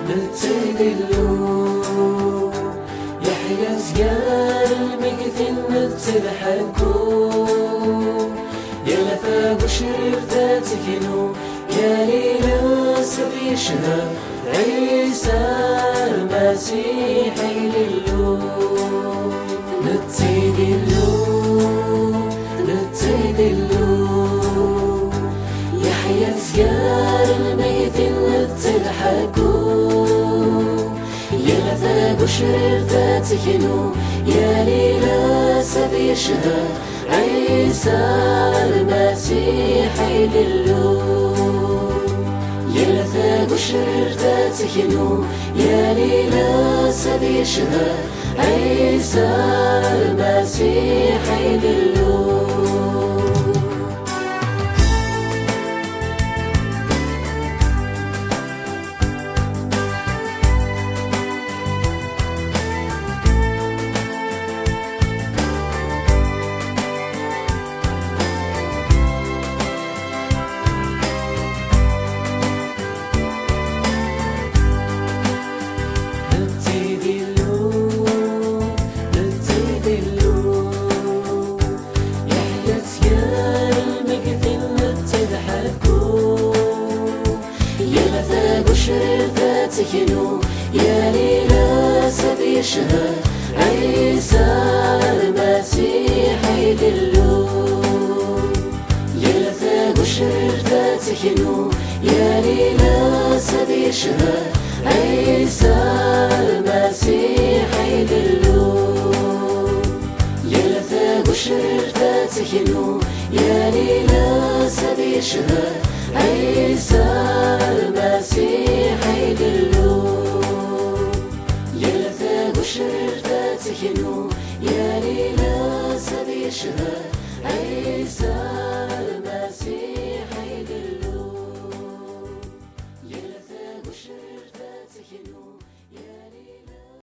نتذلو يحيى زقال المقثن نتضحكو يا لفاق وشرير ذاتكنو يا ليلى سبي شهر عيسى المسيح يللو نتذلو يحيى زقال المقثن نتضحكو يا لفاق وشرير ذاتكنو يا ليلى سبي شهر عيسى المسيح يللو يا لفاق وشرير ذاتكنو يا ليلى سبي شهر عيسى المسيح يللو وشرير ذاتكنو يا ليلى سبي شهر عيسى المسيح يللو يا لفاق وشرير ذاتكنو يا ليلى سبي شهر عيسى المسيح يللو يا لفاق وشرير ذاتكنو يا ليلى سبي شهر عيسى المسيح يللو يا لفاق وشرير ذاتكنو يا ليلى سبي شهر عيسى